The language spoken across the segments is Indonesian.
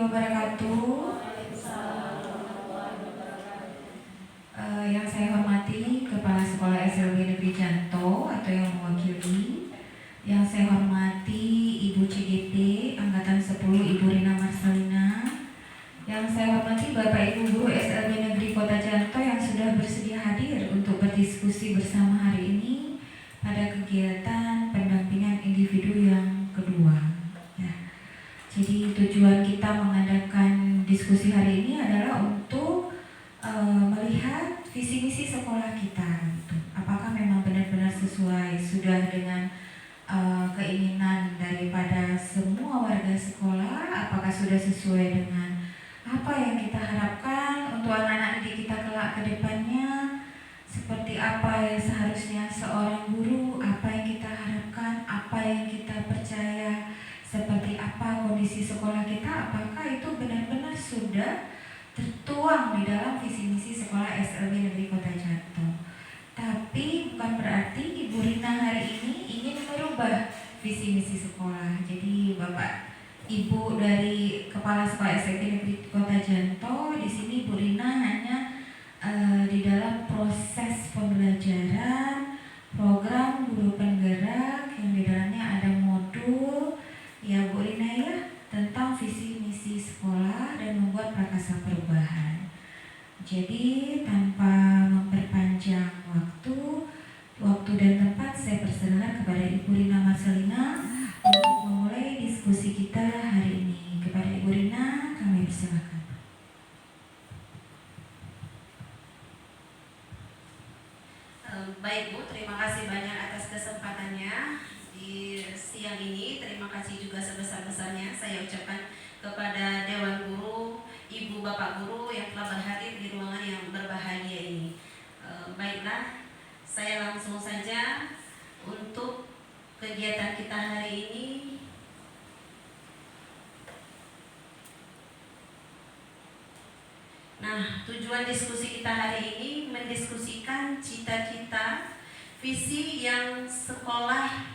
wabarakatuh. Yang saya hormati Kepala Sekolah SLB Negeri Janto atau yang mewakili. Yang saya hormati Ibu CGP Angkatan 10 Ibu Rina Marcelina. Yang saya hormati Bapak Ibu Guru SLB Negeri Kota Janto yang sudah bersedia hadir untuk berdiskusi bersama hari ini pada kegiatan pendampingan individu yang kedua. Ya. Jadi tujuan kita mengadakan diskusi hari ini adalah untuk melihat visi misi sekolah kita, gitu. Apakah memang benar-benar sesuai sudah dengan keinginan daripada semua warga sekolah, apakah sudah sesuai dengan apa yang kita harapkan untuk anak-anak didik kita kelak ke depannya, seperti apa yang seharusnya seorang guru, apa yang kita harapkan, apa yang kita percaya, seperti apa kondisi sekolah kita, apakah itu benar-benar sudah tertuang di dalam visi misi sekolah SLB Negeri Kota Janto. Tapi bukan berarti Ibu Rina hari ini ingin merubah visi misi sekolah. Jadi Bapak Ibu dari Kepala Sekolah SLB Negeri Kota Janto, di sini Bu Rina hanya di dalam proses pembelajaran program guru penggerak yang di dalamnya ada modul ya Bu Rina ya tentang visi misi sekolah dan membuat prakarsa perubahan. Jadi tanpa memperpanjang waktu dan tempat, saya persilakan kepada Ibu Rina Marcelina untuk memulai diskusi kita hari ini. Kepada Ibu Rina, kami persilakan. Baik Bu, terima kasih banyak atas kesempatannya di siang ini. Terima kasih juga sebesar-besarnya saya ucapkan kepada Dewan Guru, Ibu Bapak Guru yang telah berhadir di ruangan yang berbahagia ini. Baiklah, saya langsung saja untuk kegiatan kita hari ini. Nah, tujuan diskusi kita hari ini mendiskusikan cita-cita, visi yang sekolah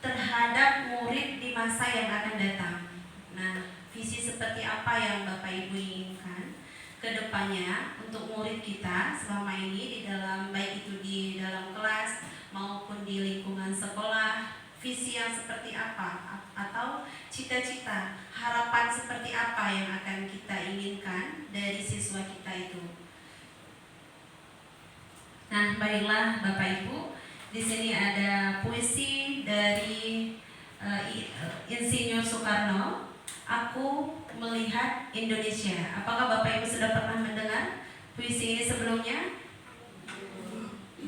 terhadap murid di masa yang akan datang. Nah, visi seperti apa yang Bapak Ibu inginkan ke depannya untuk murid kita selama ini di dalam, baik itu di dalam kelas maupun di lingkungan sekolah, visi yang seperti apa atau cita-cita, harapan seperti apa yang akan kita inginkan dari siswa kita itu. Nah, baiklah Bapak Ibu, di sini ada puisi dari Insinyur Soekarno, Aku Melihat Indonesia. Apakah Bapak Ibu sudah pernah mendengar puisi ini sebelumnya?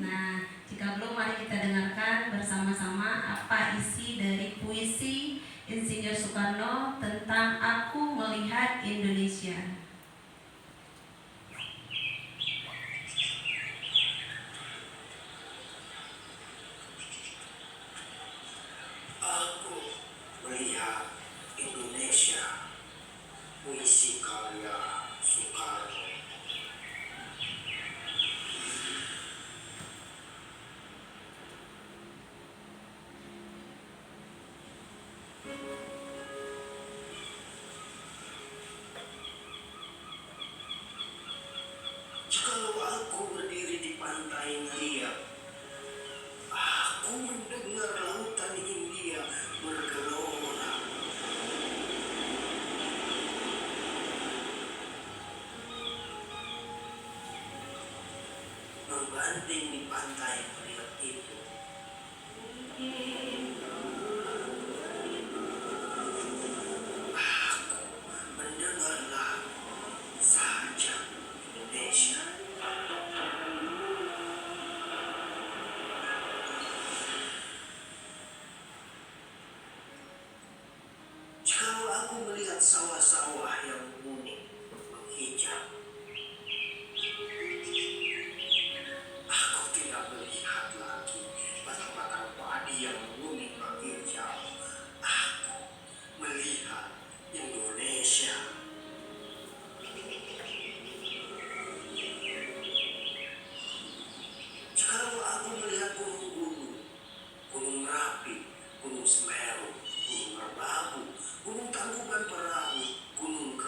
Nah, jika belum, mari kita dengarkan bersama-sama apa isi dari puisi Insinyur Soekarno tentang Aku Melihat Indonesia. Aku melihat Indonesia, puisi karya Soekarno. Jikalau aku berdiri di pantai ngeliat, aku mendengar lautan Hindia bergelora. Membanding di pantai melihat itu, aku mendengarlah saja Indonesia. Jikalau aku melihat sawah-sawah yang kuning menghijau, aku tidak melihat lagi batang-batang padi yang kuning menghijau. Aku melihat Indonesia. Jikalau aku melihat gunung-gunung, Gunung Merapi, Gunung Semeru, Gunung Merbabu, Gunung Tangkuban Perahu, Gunung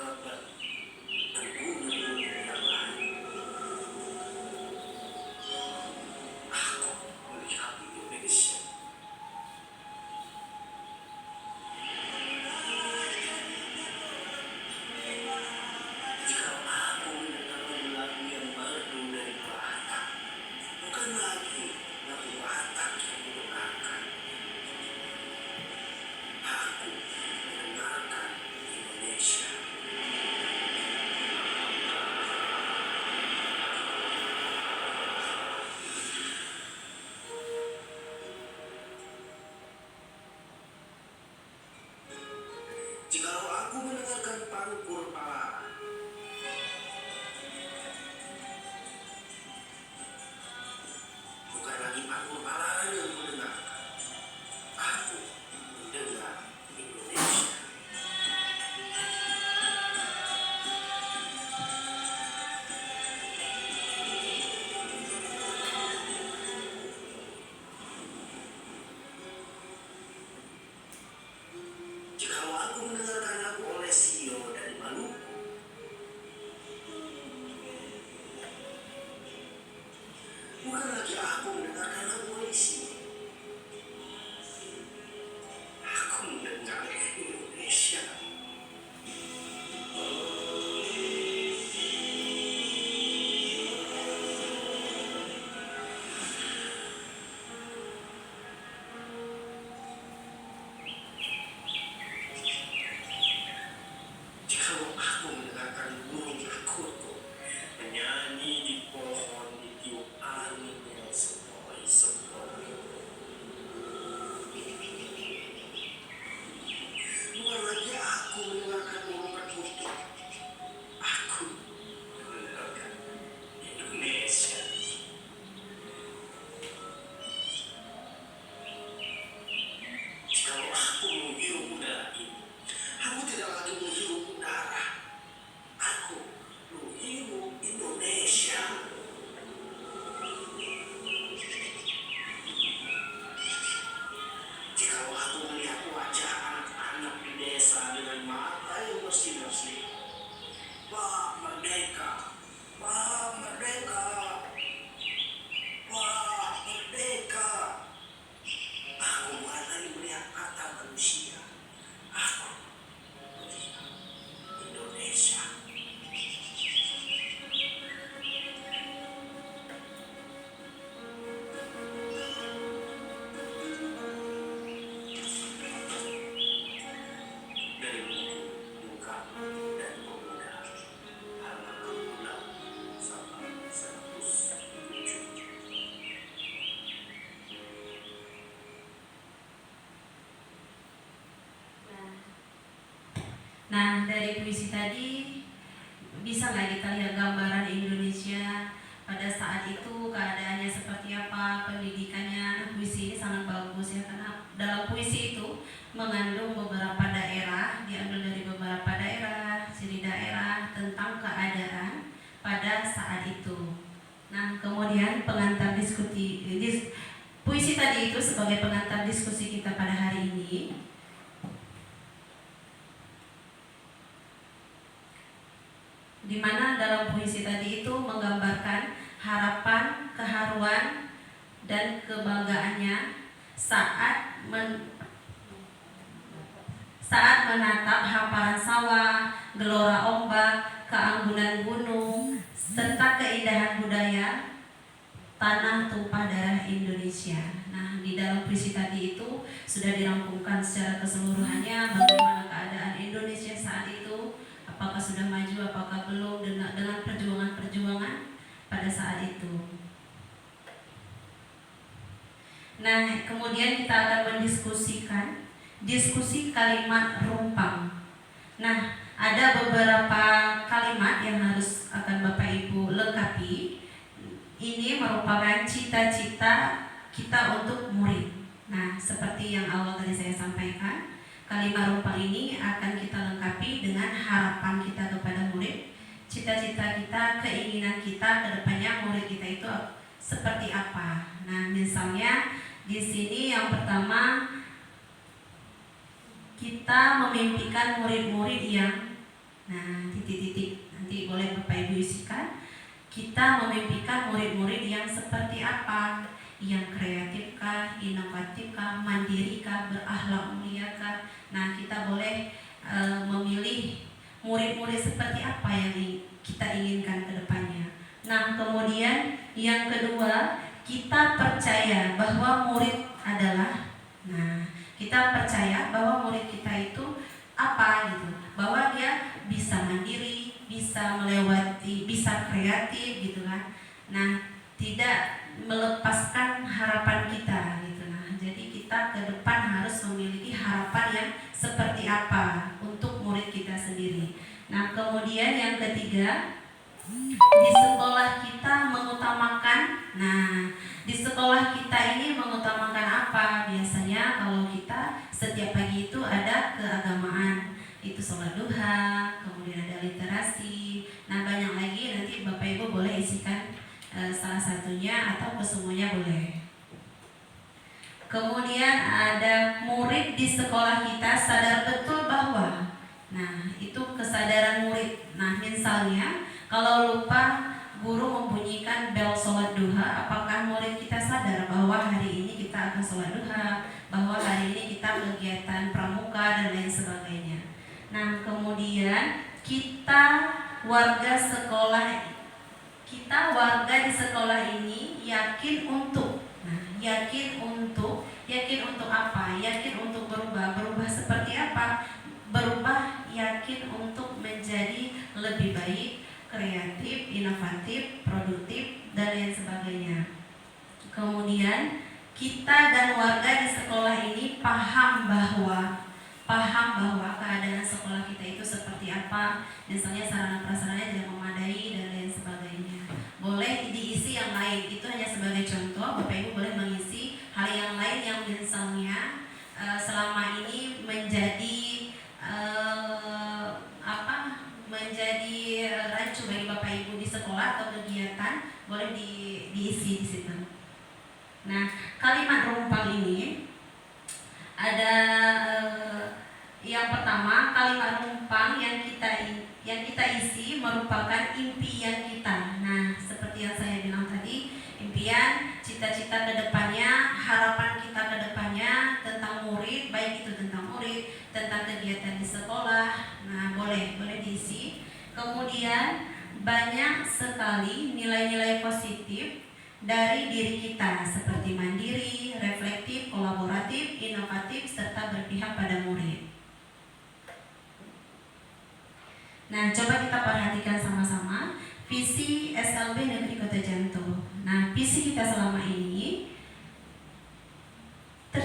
Nah, dari puisi tadi bisa nggak kita lihat gambaran Indonesia pada saat itu, keadaannya seperti apa, pendidikannya. Nah, puisi ini sangat bagus ya, karena dalam puisi itu mengandung beberapa daerah, diambil dari beberapa daerah, ciri daerah, tentang keadaan pada saat itu. Nah, kemudian pengantar puisi tadi itu sebagai pengantar diskusi kita pada hari ini. Di mana dalam puisi tadi itu menggambarkan harapan, keharuan, dan kebanggaannya saat menatap hamparan sawah, gelora ombak, keanggunan gunung, serta keindahan budaya tanah tumpah darah Indonesia. Nah, di dalam puisi tadi itu sudah dirangkumkan secara keseluruhannya bagaimana keadaan Indonesia saat itu, apakah sudah maju, apakah belum, dengan perjuangan-perjuangan pada saat itu. Nah, kemudian kita akan mendiskusikan diskusi kalimat rumpang. Nah, ada beberapa kalimat yang harus akan Bapak Ibu lengkapi. Ini merupakan cita-cita kita untuk murid. Nah, seperti yang awal tadi saya sampaikan, kalimat rumpang ini akan kita lengkapi dengan harapan kita kepada murid, cita-cita kita, keinginan kita ke depannya murid kita itu seperti apa. Nah, misalnya di sini yang pertama, kita memimpikan murid-murid yang, nah, titik-titik, nanti boleh Bapak Ibu isikan. Kita memimpikan murid-murid yang seperti apa? Yang kreatifkah, inovatifkah, mandirikah, berakhlak muliakah? Nah, kita boleh memilih murid-murid seperti apa yang kita inginkan ke depannya. Nah, kemudian yang kedua, kita percaya bahwa murid adalah, nah, kita percaya bahwa murid kita itu apa gitu, bahwa dia bisa mandiri, bisa melewati, bisa kreatif gitu kan. Nah, tidak melepaskan harapan kita gitu. Nah, jadi kita ke depan harus memiliki harapan yang seperti apa untuk murid kita sendiri. Nah, kemudian yang ketiga, di sekolah kita mengutamakan, nah, di sekolah kita ini mengutamakan apa? Biasanya kalau kita setiap pagi itu ada keagamaan, itu sholat duha, kemudian ada literasi. Nah, banyak lagi, nanti Bapak Ibu boleh isikan salah satunya atau kesemuanya boleh. Kemudian ada murid di sekolah kita sadar betul bahwa, nah, itu kesadaran murid. Nah, misalnya kalau lupa guru membunyikan bel sholat duha, apakah murid kita sadar bahwa hari ini kita akan sholat duha, bahwa hari ini kita kegiatan pramuka dan lain sebagainya. Nah, kemudian kita warga di sekolah ini yakin untuk, nah, yakin untuk apa? Yakin untuk berubah seperti apa? Berubah, yakin untuk menjadi lebih baik, kreatif, inovatif, produktif, dan lain sebagainya. Kemudian kita dan warga di sekolah ini paham bahwa keadaan sekolah kita itu seperti apa, misalnya sarana prasarana tidak memadai dan lain sebagainya. Boleh diisi yang lain, itu hanya sebagai contoh. Bapak Ibu boleh mengisi hal yang lain yang misalnya selama ini menjadi rancu bagi Bapak Ibu di sekolah atau kegiatan, boleh diisi di situ. Nah, kalimat rumpang ini ada yang pertama, kalimat rumpang yang kita isi merupakan impian kita. Nah, seperti yang saya bilang tadi, impian, cita-cita ke depannya, harapan kita ke depannya tentang murid, baik itu tentang murid, tentang kegiatan di sekolah. Nah, boleh diisi. Kemudian banyak sekali nilai-nilai positif dari diri kita, seperti mandiri, reflektif, kolaboratif, inovatif, serta berpihak pada murid. Nah, coba kita perhatikan sama-sama visi SLB Negeri Kota Janto. Nah, visi kita selama ini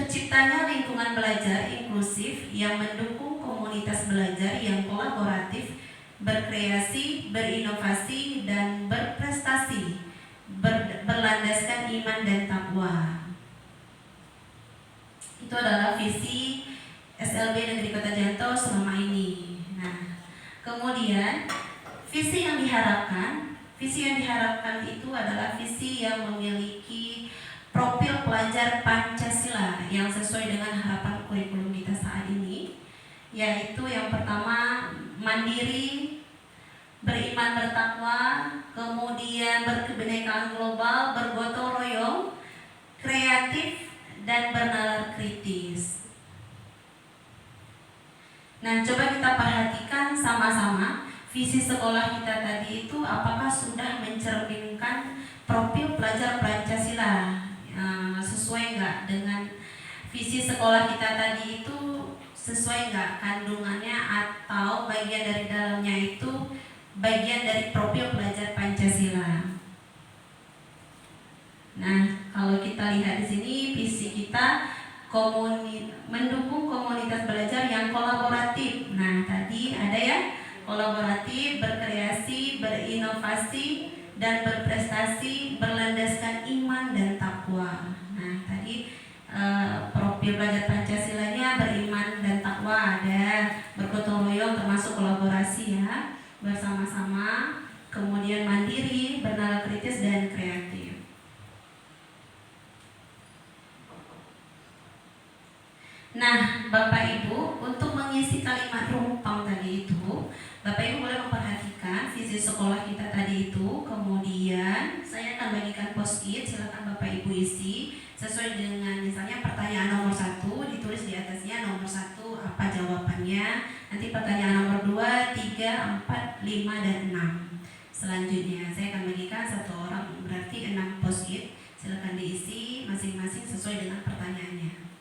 Terciptanya lingkungan belajar inklusif yang mendukung komunitas belajar yang kolaboratif, berkreasi, berinovasi, dan berprestasi, berlandaskan iman dan takwa. Itu adalah visi SLB Negeri Kota Janto selama ini. Nah, kemudian visi yang diharapkan itu adalah visi yang memiliki profil pelajar Pancasila yang sesuai dengan harapan kurikulum kita saat ini, yaitu yang pertama mandiri, beriman bertakwa, kemudian berkebinekaan global, bergotong royong, kreatif, dan bernalar kritis. Nah, coba kita perhatikan sama-sama visi sekolah kita tadi itu apakah sudah mencerminkan profil pelajar Pancasila, sesuai nggak dengan visi sekolah kita tadi itu, sesuai nggak kandungannya atau bagian dari dalamnya itu bagian dari profil pelajar Pancasila. Nah, kalau kita lihat di sini visi kita mendukung komunitas belajar yang kolaboratif. Nah, tadi ada ya, kolaboratif, berkreasi, berinovasi, dan berprestasi, berlandaskan iman dan takwa. Nah, tadi profil pelajar Pancasilanya beriman dan takwa, ada bergotong royong termasuk kolaborasi ya, bersama-sama, kemudian mandiri, bernalar kritis, dan kreatif. Nah, Bapak Ibu, untuk mengisi kalimat rumpang tadi itu, Bapak Ibu boleh memperhatikan visi sekolah kita tadi itu. Kemudian saya akan bagikan post-it, silakan Bapak Ibu isi sesuai dengan misalnya pertanyaan nomor 1 ditulis di atasnya nomor 1 apa jawabannya. Nanti pertanyaan nomor 2, 3, 4, 5, dan 6. Selanjutnya saya akan bagikan satu orang, berarti 6 post-it. Silakan diisi masing-masing sesuai dengan pertanyaannya.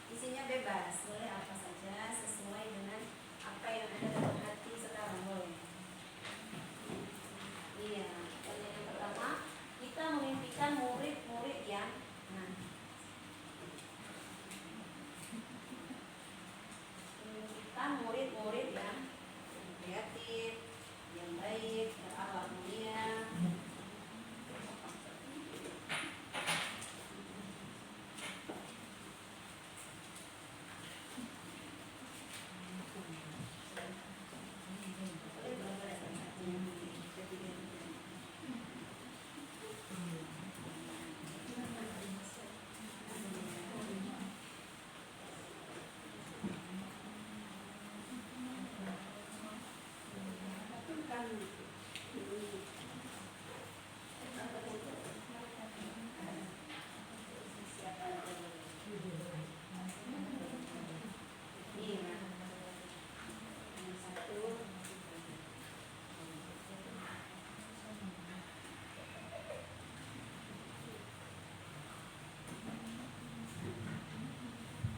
Isinya bebas, boleh apa saja sesuai dengan apa yang ada dalam hati sekarang, boleh. Iya, yang pertama, kita memimpikan murid-murid yang memimpikan murid-murid yang kreatif, yang baik, berakhlak mulia.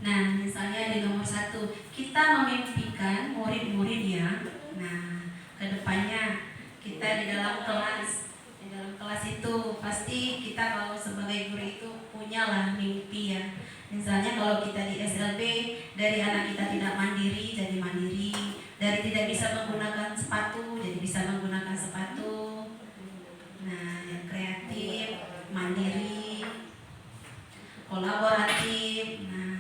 Nah, misalnya di nomor 1, kita memimpikan murid-murid yang, nah, kedepannya kita di dalam kelas itu pasti kita kalau sebagai guru itu punyalah mimpi ya. Misalnya kalau kita di SLB, dari anak kita tidak mandiri jadi mandiri, dari tidak bisa menggunakan sepatu jadi bisa menggunakan sepatu. Nah, yang kreatif, mandiri, kolaboratif. Nah,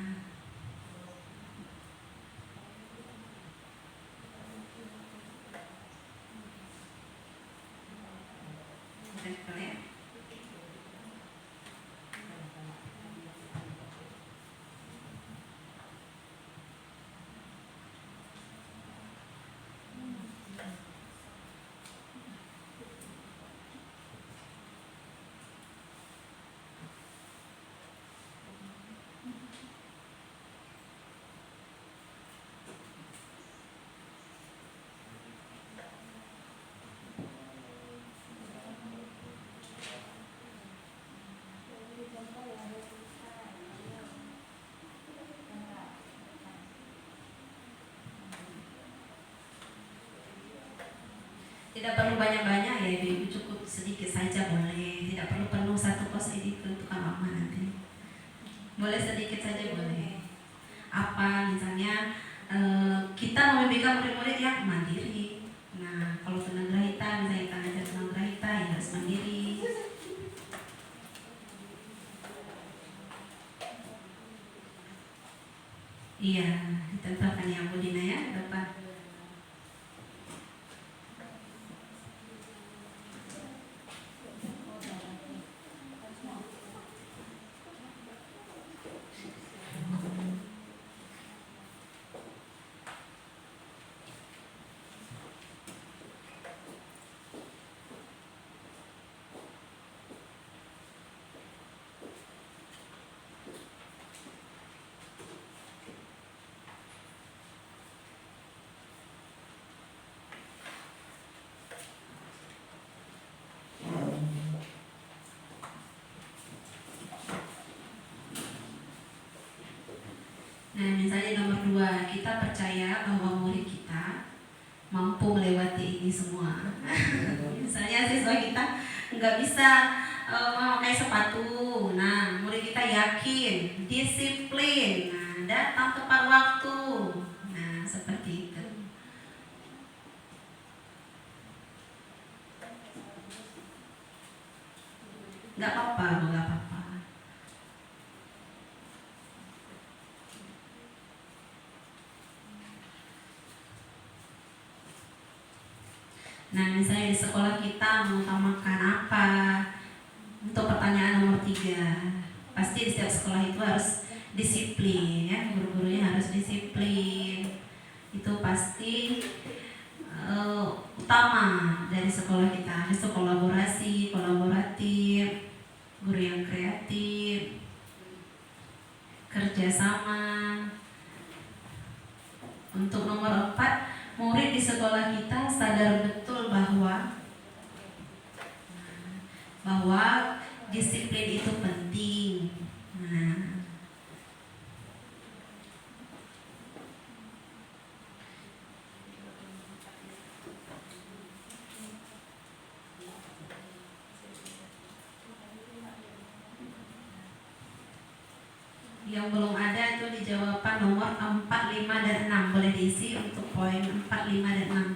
Tidak perlu banyak-banyak ya Ibu, cukup sedikit saja boleh. Tidak perlu penuh satu kos ini untuk mama nanti. Boleh sedikit saja boleh. Apa misalnya kita membimbingkan murid-murid yang mandiri. Nah, kalau tunagrahita misalnya kita ngajar tunagrahita ya harus mandiri. Iya, ditempelkan ya Bu Dina ya, depan. Nah, misalnya nomor 2, kita percaya bahwa murid kita mampu melewati ini semua. Misalnya siswa kita nggak bisa memakai sepatu. Nah, murid kita yakin, disiplin, nah, datang tepat waktu. Nah, seperti itu. Nggak apa-apa, nggak apa-apa. Nah, misalnya di sekolah kita mengutamakan apa? Untuk pertanyaan nomor 3, pasti di setiap sekolah itu harus disiplin ya, guru-gurunya harus disiplin. Itu pasti utama dari sekolah kita. Itu kolaborasi, kolaboratif, guru yang kreatif, kerjasama. Untuk nomor 4, murid di sekolah kita sadar betul bahwa disiplin itu penting. Nah, yang belum ada itu di jawaban nomor 4, 5, dan 6. Boleh diisi untuk poin 4, 5, dan 6.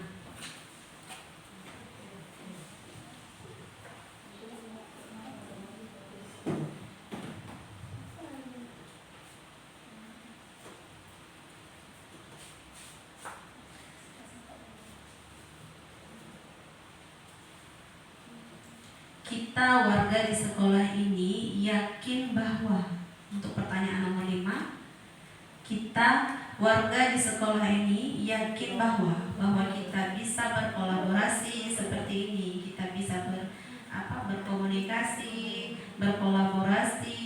Kita warga di sekolah ini yakin bahwa, untuk pertanyaan nomor 5, kita warga di sekolah ini yakin bahwa kita bisa berkolaborasi seperti ini. Kita bisa berkomunikasi, berkolaborasi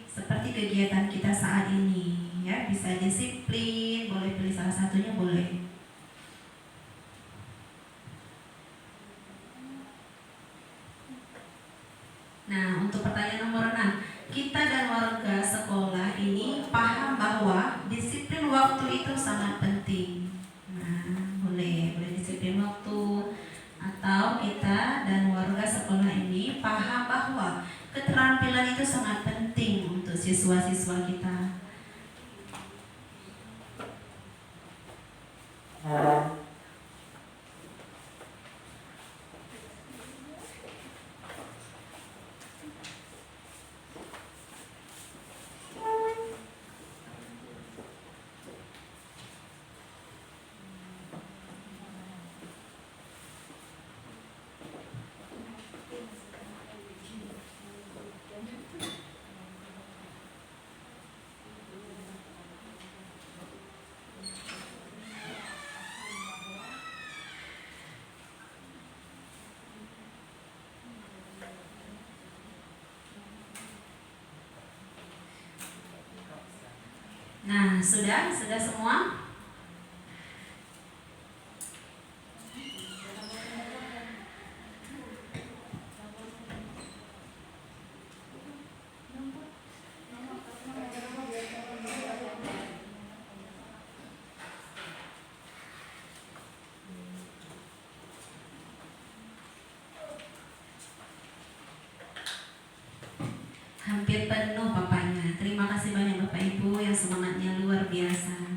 seperti kegiatan kita saat ini ya, bisa disiplin, boleh pilih salah satunya boleh. Nah, untuk pertanyaan nomor 6, kita dan warga sekolah ini paham bahwa disiplin waktu itu sangat penting. Nah, boleh disiplin waktu. Atau kita dan warga sekolah ini paham bahwa keterampilan itu sangat penting untuk siswa-siswa kita. Nah, sudah semua? hampir penuh papanya. Terima kasih banyak Bapak Ibu yang semangatnya luar biasa.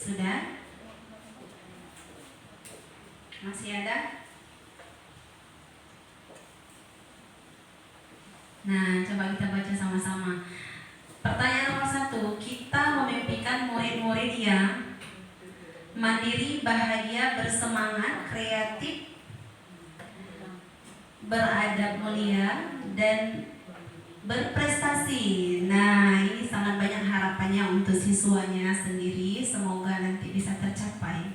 Sudah? Masih ada? Nah, coba kita baca sama-sama. Pertanyaan nomor 1, kita memimpikan murid-murid yang mandiri, bahagia, bersemangat, kreatif, beradab mulia, dan berprestasi. Nah, ini sangat banyak harapannya untuk siswanya sendiri. Semoga nanti bisa tercapai.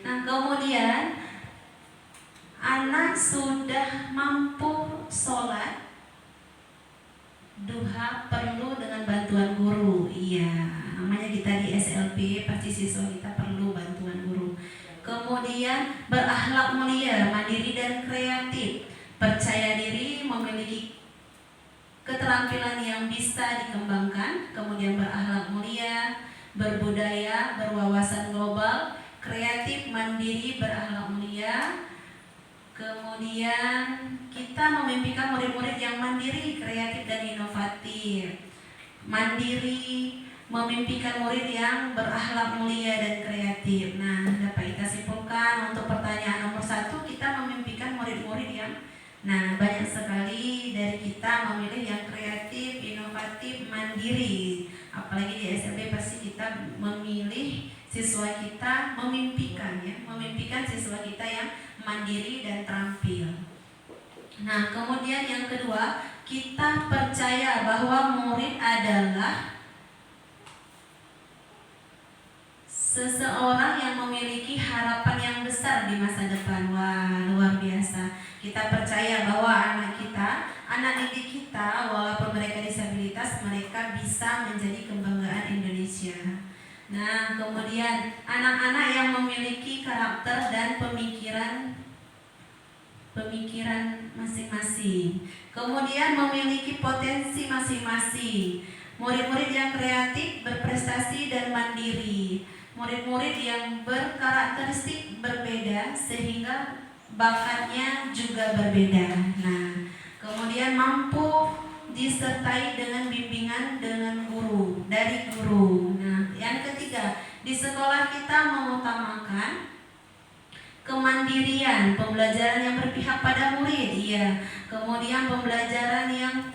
Nah, kemudian anak sudah mampu sholat duha perlu dengan bantuan guru. Iya, namanya kita di SLB pasti siswa kita perlu bantuan guru. Kemudian berakhlak mulia, mandiri dan kreatif, percaya diri, memiliki keterampilan yang bisa dikembangkan, kemudian berakhlak mulia, berbudaya, berwawasan global, kreatif, mandiri, berakhlak mulia. Kemudian kita memimpikan murid-murid yang mandiri, kreatif, dan inovatif. Mandiri, memimpikan murid yang berakhlak mulia dan kreatif. Nah, dapat kita simpulkan untuk pertanyaan nomor 1, kita memimpikan murid-murid yang banyak sekali dari kita memilih yang kreatif, inovatif, mandiri. Apalagi di SLB pasti kita memilih siswa kita memimpikan siswa kita yang mandiri dan terampil. Nah, kemudian yang kedua, kita percaya bahwa murid adalah seseorang yang memiliki harapan yang besar di masa depan. Wah, luar biasa. Kita percaya bahwa anak didik kita, walaupun mereka disabilitas, mereka bisa menjadi kebanggaan Indonesia. Nah, kemudian anak-anak yang memiliki karakter dan pemikiran masing-masing. Kemudian memiliki potensi masing-masing. Murid-murid yang kreatif, berprestasi, dan mandiri. Murid-murid yang berkarakteristik berbeda sehingga bakatnya juga berbeda. Nah, kemudian mampu disertai dengan bimbingan dari guru. Nah, yang ketiga, di sekolah kita mengutamakan kemandirian, pembelajaran yang berpihak pada murid. Iya. Kemudian pembelajaran yang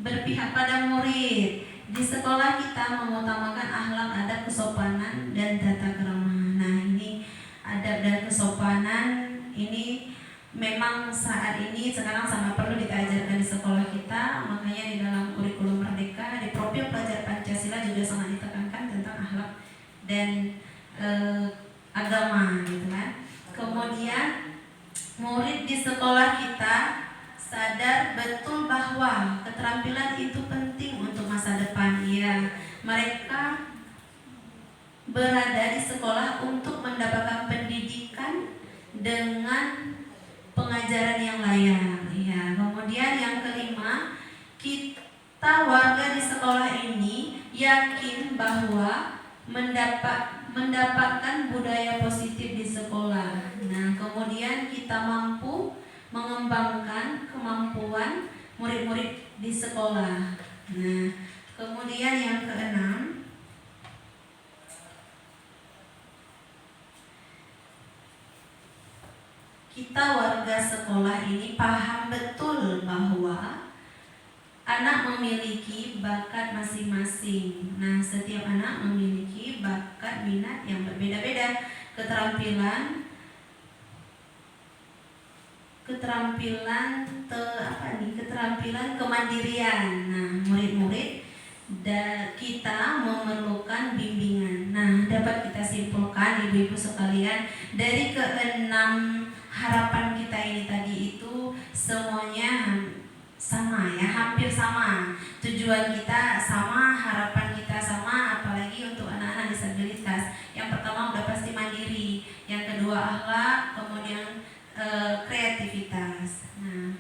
berpihak pada murid. Di sekolah kita mengutamakan akhlak, adab, kesopanan, dan tata krama. Nah, ini adab dan kesopanan ini memang sekarang sangat perlu kita ajarkan di sekolah kita. Makanya di dalam kurikulum Merdeka, di profil pelajar Pancasila juga sangat ditekankan tentang akhlak dan agama, gitu kan. Kemudian murid di sekolah kita sadar betul bahwa keterampilan itu penting untuk masa depan. Ya, mereka berada di sekolah untuk mendapatkan pendidikan dengan pengajaran yang layak. Ya, kemudian yang kelima, kita warga di sekolah ini yakin bahwa mendapatkan budaya positif di sekolah. Nah, kemudian kita mampu mengembangkan kemampuan murid-murid di sekolah. Nah, kemudian yang keenam, kita warga sekolah ini paham betul bahwa anak memiliki bakat masing-masing. Nah, setiap anak memiliki bakat minat yang berbeda-beda, keterampilan kemandirian. Nah, murid-murid kita memerlukan bimbingan. Nah, dapat kita simpulkan ibu-ibu sekalian dari keenam harapan kita ini tadi itu semuanya sama ya, hampir sama. Tujuan kita sama, harapan kita sama, apalagi untuk anak-anak disabilitas. Yang pertama udah pasti mandiri, yang kedua akhlak, kemudian kreativitas. Nah,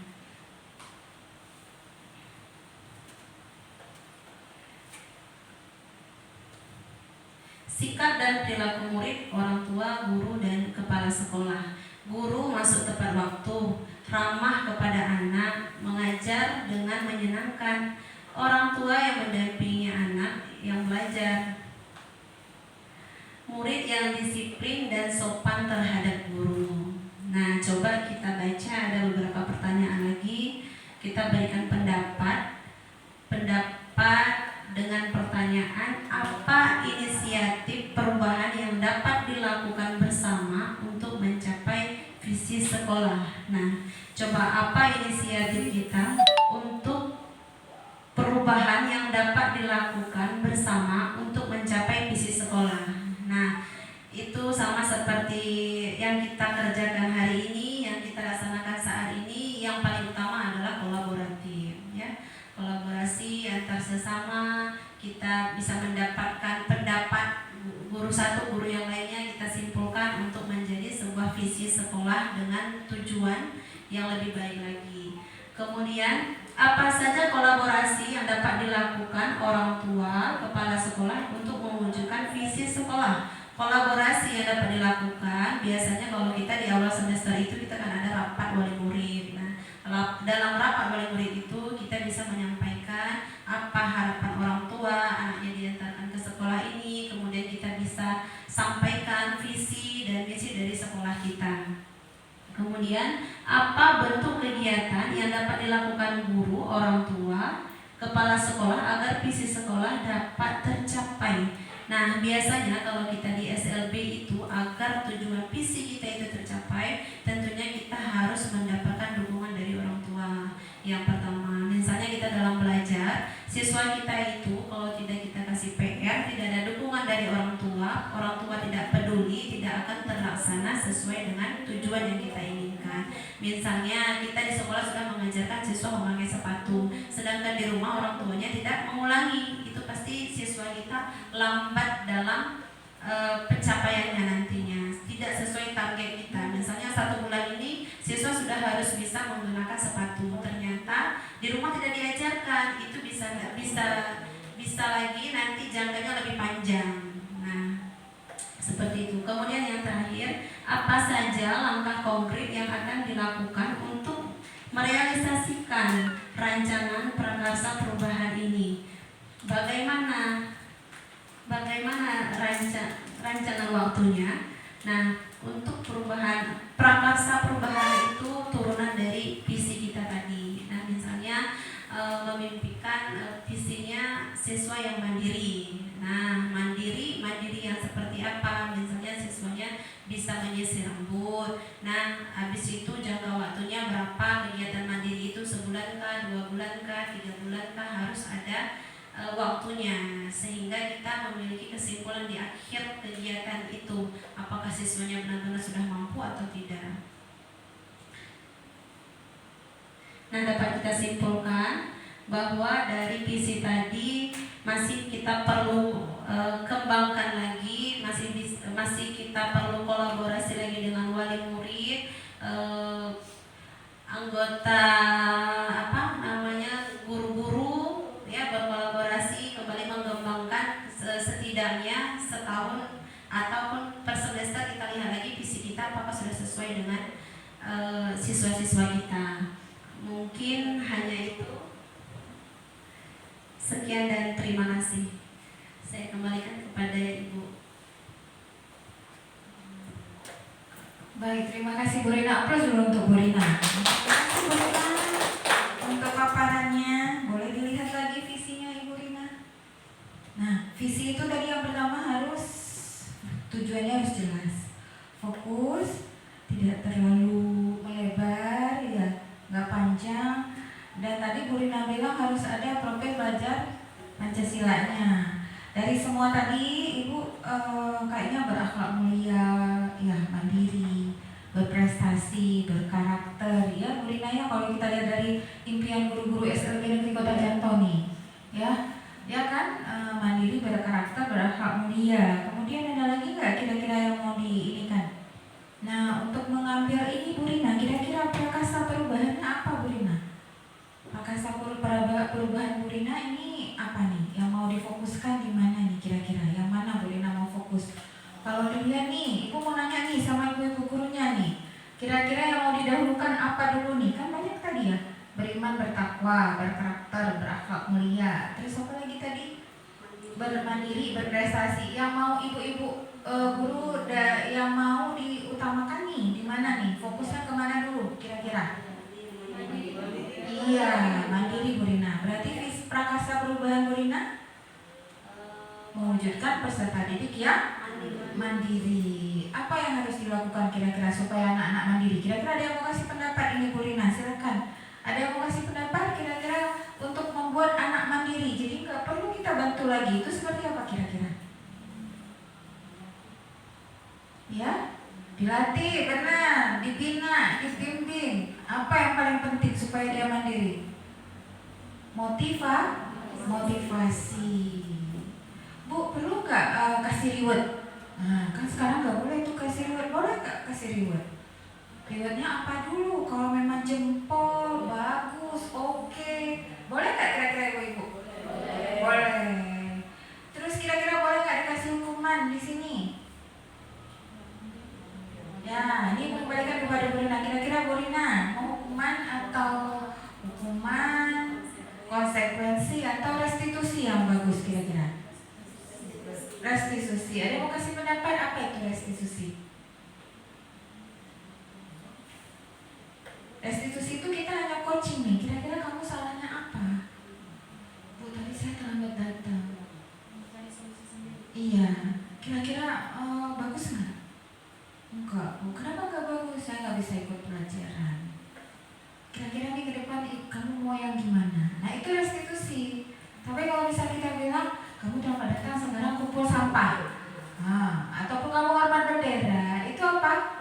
sikap dan perilaku murid, orang tua, guru, dan kepala sekolah. Guru masuk tepat waktu, ramah kepada anak, mengajar dengan menyenangkan. Orang tua yang mendampingi anak yang belajar. Murid yang disiplin dan sopan terhadap guru. Nah, coba kita baca, ada beberapa pertanyaan lagi. Kita berikan pendapat dengan pertanyaan, apa inisiatif perubahan yang dapat dilakukan bersama untuk mencapai visi sekolah. Nah, coba apa inisiatif kita untuk perubahan yang dapat dilakukan bersama untuk mencapai visi sekolah. Nah, itu sama seperti yang kita kerjakan hari ini, yang kita laksanakan saat ini. Yang paling utama adalah kolaboratif, ya. Kolaborasi antar sesama, kita bisa mendapatkan pendapat guru satu, guru yang lainnya, kita simpulkan untuk menjadi sebuah visi sekolah dengan tujuan yang lebih baik lagi. Kemudian, apa saja kolaborasi yang dapat dilakukan orang tua, kepala sekolah untuk mewujudkan visi sekolah? Kolaborasi yang dapat dilakukan, biasanya kalau kita di awal semester itu kita kan ada rapat wali murid. Nah, dalam rapat wali murid itu kita bisa menyampaikan apa harapan orang tua anaknya diantarkan ke sekolah ini, kemudian kita bisa sampaikan visi dan misi dari sekolah kita. Kemudian apa bentuk kegiatan yang dapat dilakukan guru, orang tua, kepala sekolah agar visi sekolah dapat tercapai. Nah, biasanya kalau kita di SLB itu agar tujuan visi kita itu tercapai, tentunya kita harus mendapatkan dukungan dari orang tua. Yang pertama, misalnya kita dalam belajar, siswa kita itu kalau tidak kita kasih PR, tidak ada dukungan dari orang tua tidak peduli, tidak akan terlaksana sesuai dengan tujuan yang kita inginkan. Misalnya kita di sekolah sudah mengajarkan siswa memakai sepatu, sedangkan di rumah orang tuanya tidak mengulangi, itu pasti siswa kita lambat dalam pencapaiannya nantinya, tidak sesuai target kita. Misalnya 1 bulan ini siswa sudah harus bisa menggunakan sepatu, ternyata di rumah tidak diajarkan, itu bisa lagi nanti jangkanya lebih panjang. Nah, seperti itu. Kemudian yang terakhir, apa saja langkah konkret yang akan dilakukan untuk merealisasikan rancangan prakarsa perubahan ini? Bagaimana rancangan waktunya? Nah, untuk prakarsa perubahan itu turunan dari visi kita tadi. Nah, misalnya memimpikan visinya siswa yang mandiri. Nah, mandiri yang seperti apa? Misalnya siswanya bisa menyisir rambut. Nah, habis itu jangka waktunya berapa? Kegiatan mandiri itu sebulan kah, 2 bulan kah, 3 bulan kah? Harus ada waktunya, sehingga kita memiliki kesimpulan di akhir kegiatan itu, apakah siswanya benar-benar sudah mampu atau tidak. Nah, dapat kita simpulkan bahwa dari visi tadi masih kita perlu kembangkan lagi, masih kita perlu kolaborasi lagi dengan wali murid, anggota guru-guru, ya, berkolaborasi kembali mengembangkan setidaknya setahun ataupun per semester kita lihat lagi visi kita apakah sudah sesuai dengan siswa-siswa kita. Mungkin hanya itu. Sekian dan terima kasih. Saya kembalikan kepada Ibu. Baik, terima kasih Bu Rina. Aplaus dulu untuk Bu Rina. Terima kasih Bu Rina untuk paparannya. Boleh dilihat lagi visinya Ibu Rina. Nah, visi itu tadi yang pertama harus tujuannya harus jelas, fokus, tidak terlalu melebar, ya, nggak panjang. Dan tadi Bu Rina bilang harus ada profil belajar Pancasilanya. Dari semua tadi Ibu kayaknya berakhlak mulia, ya, mandiri, berprestasi, berkarakter, ya Bu Rina ya. Kalau kita lihat dari impian guru-guru SLB Negeri Kota Janto nih, ya kan, mandiri, berkarakter, berakhlak mulia. Kemudian ada lagi nggak kira-kira yang mau diinikan? Nah, untuk mengambil ini Bu Rina, kira-kira prakasa perubahannya apa Bu Rina? Prakasa perubahan Bu Rina ini apa nih? Yang mau difokuskan di mana nih kira-kira? Yang mana Bu Rina mau fokus? Kalau dilihat nih, Ibu mau nanya nih sama ibu-ibu gurunya nih. Kira-kira yang mau didahulukan apa dulu nih? Kan banyak tadi ya. Beriman, bertakwa, berkarakter, berakhlak mulia. Terus apa lagi tadi? Bermandiri, berprestasi. Yang mau ibu-ibu guru yang mau diutamakan nih di mana nih? Fokusnya kemana dulu kira-kira? Iya, mandiri Bu Rina. Berarti prakasa perubahan Bu Rina mewujudkan peserta didik yang mandiri. Apa yang harus dilakukan kira-kira supaya anak-anak mandiri? Kira-kira ada yang mau kasih pendapat ini Bu Rina? Silakan. Ada yang mau kasih pendapat kira-kira untuk membuat anak mandiri? Jadi nggak perlu kita bantu lagi. Itu seperti apa kira-kira? Ya, dilatih, benar, dibina, dibimbing. Apa yang paling penting supaya dia mandiri? Motivasi. Bu, perlu nggak kasih reward? Nah, kan sekarang nggak boleh tuh kasih reward. Boleh nggak kasih reward? Rewardnya apa dulu? Kalau memang jempol, bagus, oke. Boleh nggak kira-kira ibu-ibu? Boleh. Terus kira-kira boleh nggak dikasih hukuman di sini? Ya, ini mengembalikan kepada Bu Rina. Kira-kira Bu Rina mau hukuman atau hukuman, konsekuensi atau restitusi yang bagus kira-kira? Restitusi. Ada yang mau kasih pendapat apa itu restitusi? Restitusi itu kita hanya coaching nih. Kira-kira kamu salahnya apa? Bu, tadi saya terlambat datang. Iya. Kira-kira bagus nggak? Enggak. Bu, kenapa nggak bagus? Saya nggak bisa ikut pelajaran. Kira-kira nih ke depan kamu mau yang gimana? Nah, itu restitusi. Tapi kalau bisa kita bilang kamu terlambat datang, sekarang kumpul sampah. Ataupun kamu hormat bendera, itu apa?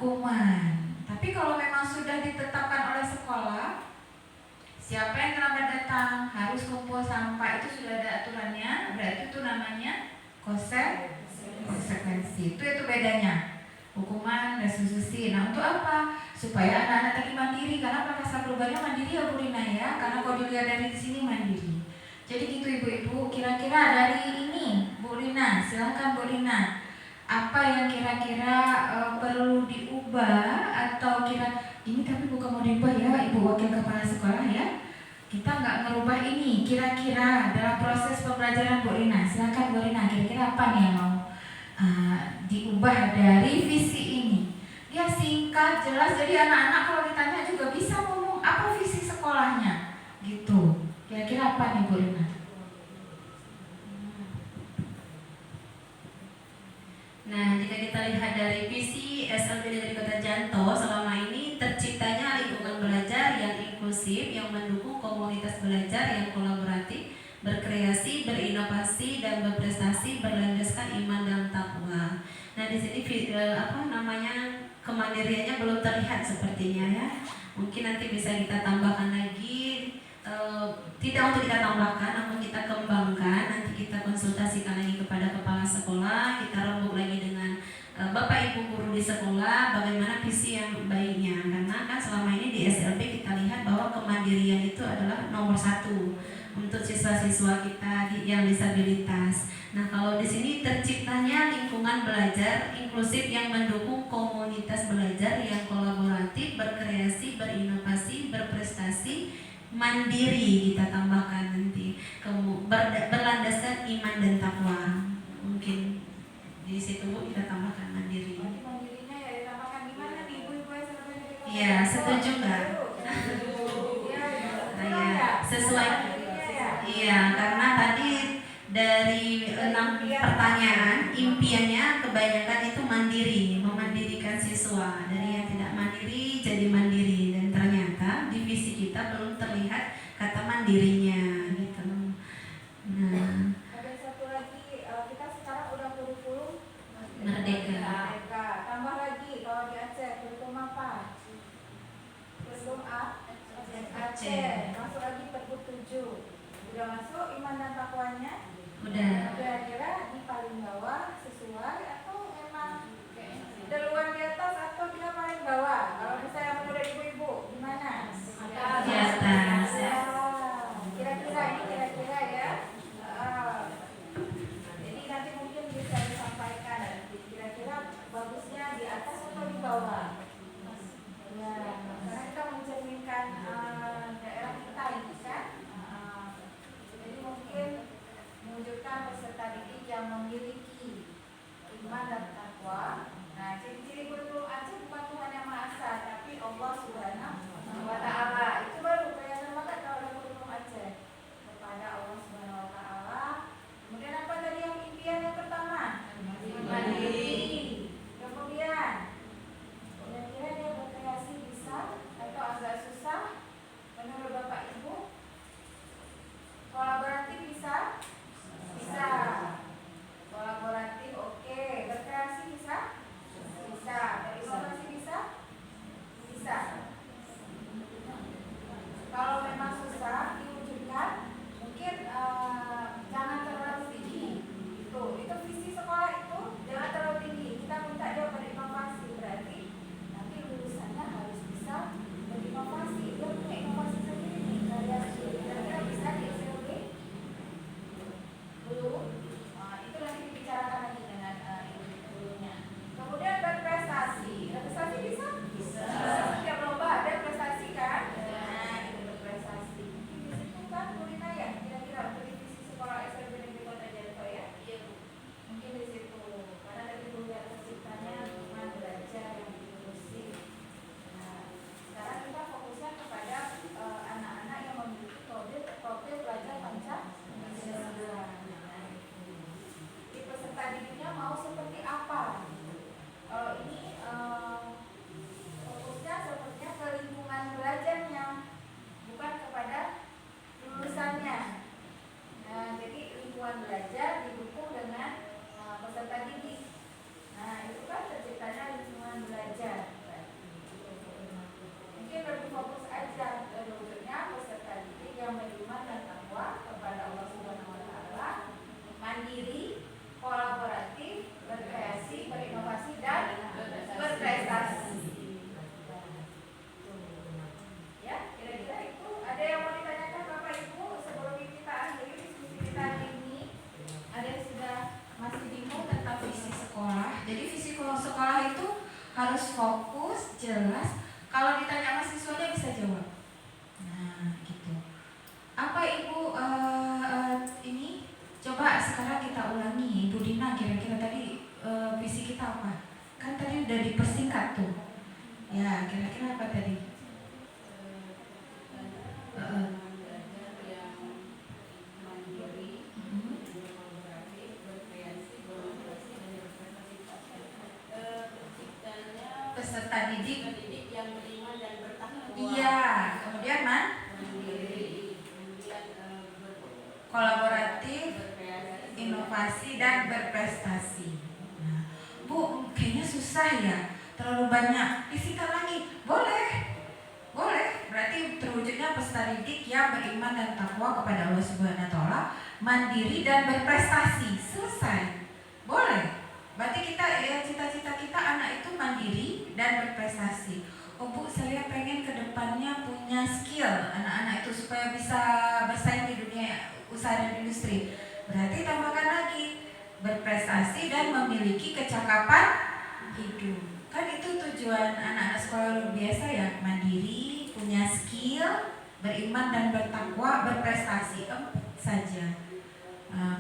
Hukuman. Tapi kalau memang sudah ditetapkan oleh sekolah, siapa yang terlambat datang harus kumpul sampah, itu sudah ada aturannya. Berarti itu namanya konsekuensi. Itu bedanya. Hukuman, restitusi. Nah, untuk apa? Supaya anak-anak tadi mandiri, karena prakasa perubahannya mandiri ya Bu Rina ya. Karena kalau dilihat dari sini mandiri. Jadi gitu ibu-ibu, kira-kira dari ini Bu Rina, silakan Bu Rina. Apa yang kira-kira perlu diubah atau ini tapi bukan mau diubah ya Ibu Wakil Kepala Sekolah ya. Kita nggak ngerubah ini, kira-kira dalam proses pembelajaran Bu Rina. Silakan Bu Rina, kira-kira apa nih yang mau diubah dari visi ini? Ya singkat, jelas, jadi anak-anak kalau ditanya juga bisa ngomong apa visi sekolahnya gitu. Kira-kira apa nih Bu Rina? Nah, jika kita lihat dari visi SLB Negeri Kota Janto, selama ini terciptanya lingkungan belajar yang inklusif, yang mendukung komunitas belajar yang kolaboratif, berkreasi, berinovasi, dan berprestasi berlandaskan iman dan takwa. Nah, di sini kemandiriannya belum terlihat sepertinya ya. Mungkin nanti bisa kita tambahkan lagi. Tidak untuk kita tambahkan, namun kita kembangkan. Nanti kita konsultasikan lagi kepada kepala sekolah, kita rembuk lagi dengan bapak ibu guru di sekolah bagaimana visi yang baiknya. Karena kan selama ini di SLB kita lihat bahwa kemandirian itu adalah nomor 1 untuk siswa-siswa kita yang disabilitas. Nah, kalau di sini terciptanya lingkungan belajar inklusif yang mendukung komunitas belajar yang kolaboratif, berkreasi, berinovasi, berprestasi, mandiri, kita tambahkan nanti berlandaskan iman dan takwa. Mungkin di situ kita tambahkan mandiri. Mandirinya ya ditambahkan gimana nih ibu-ibu SLB? Iya, setuju nggak? Sesuai. Iya, karena tadi dari 6 pertanyaan impiannya kebanyakan itu mandiri, memandirikan siswa dari yang tidak mandiri jadi mandiri, dan ternyata di visi kita belum terlihat kata mandirinya gitu. Nah, Ada satu lagi, kita sekarang udah kurikulum merdeka. Tambah lagi, kalau harus fokus, jelas. Kalau ditanya mahasiswanya bisa jawab. Nah, gitu. Apa Ibu ini? Coba sekarang kita ulangi. Ibu Dina, kira-kira tadi visi kita apa? Kan tadi udah dipersingkat tuh. Ya, kira-kira apa tadi? Peserta didik yang beriman dan bertakwa. iya, kemudian man kolaboratif, inovasi dan berprestasi. Nah, Bu, kayaknya susah ya, terlalu banyak. Disingkat lagi, boleh, boleh. Berarti terwujudnya peserta didik yang beriman dan takwa kepada Allah Subhanahu Wa Taala, mandiri dan berprestasi. Selesai, boleh. Berarti kita cita-cita kita anak itu mandiri dan berprestasi. Oh Bu, saya pengen kedepannya punya skill anak-anak itu supaya bisa bersaing di dunia usaha dan industri. Berarti tambahkan lagi berprestasi dan memiliki kecakapan hidup. Kan itu tujuan anak-anak sekolah luar biasa ya, mandiri, punya skill, beriman dan bertakwa, berprestasi. Saja.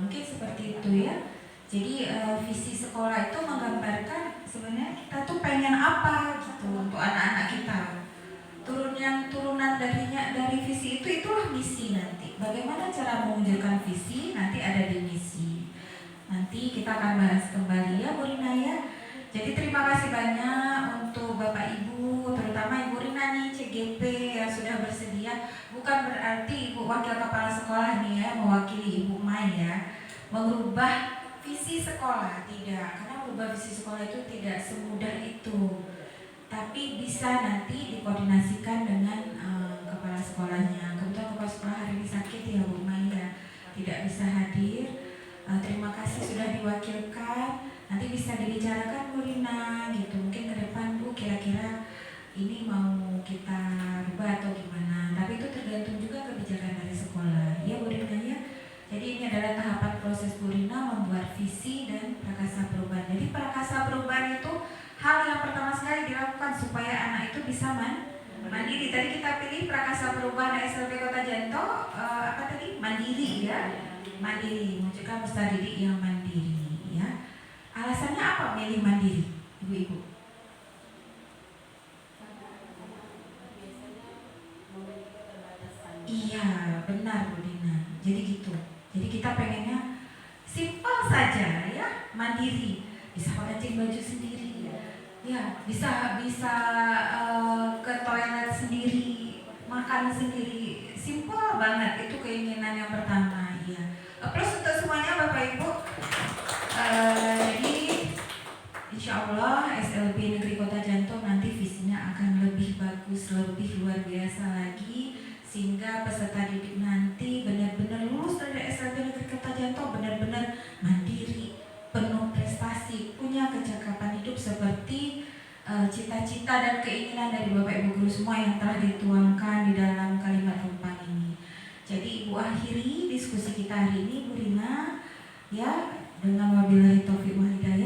Mungkin seperti itu ya. Jadi visi sekolah itu menggambarkan sebenarnya kita tuh pengen apa gitu untuk anak-anak kita. Turunan dari visi itulah misi nanti. Bagaimana cara mewujudkan visi nanti ada di misi. Nanti kita akan bahas kembali ya Bu Rina ya. Jadi terima kasih banyak untuk Bapak Ibu, terutama Ibu Rina nih CGP yang sudah bersedia. Bukan berarti Ibu Wakil Kepala Sekolah nih ya mewakili Ibu Mai ya merubah visi sekolah, tidak, karena merubah visi sekolah itu tidak semudah itu, tapi bisa nanti dikoordinasikan dengan kepala sekolahnya. Kebetulan kepala sekolah hari ini sakit ya Bu Maya, tidak bisa hadir. Terima kasih sudah diwakilkan. Nanti bisa dibicarakan Bu Rina gitu, mungkin ke depan Bu kira-kira ini mau kita rubah atau gimana, tapi itu tergantung juga kebijakan dari sekolah ya Bu Rina ya. Jadi ini adalah tahapan proses Bu Rina membuat visi dan prakasa perubahan. Jadi prakasa perubahan itu hal yang pertama sekali dilakukan supaya anak itu bisa mandiri. Tadi kita pilih prakasa perubahan SLB Kota Janto apa tadi? Mandiri ya. Mandiri, menunjukkan peserta didik yang mandiri ya. Alasannya apa milih mandiri, Ibu-ibu? Iya, benar Bu Dina. Jadi gitu. Jadi kita pengennya simpel saja ya, mandiri, bisa pakai baju sendiri, ya bisa ke toilet sendiri, makan sendiri, simpel banget. Itu keinginan yang pertama ya. Plus untuk semuanya Bapak Ibu. Jadi insya Allah SLB Negeri Kota Janto nanti visinya akan lebih bagus, lebih luar biasa lagi, sehingga peserta didik nanti benar-benar lulus dari SLB Negeri Kota Janto benar-benar mandiri, penuh prestasi, punya kecakapan hidup seperti cita-cita dan keinginan dari Bapak Ibu guru semua yang telah dituangkan di dalam kalimat rumpang ini. Jadi Ibu akhiri diskusi kita hari ini Bu Rina ya dengan wabillahi taufiq wal hidayah.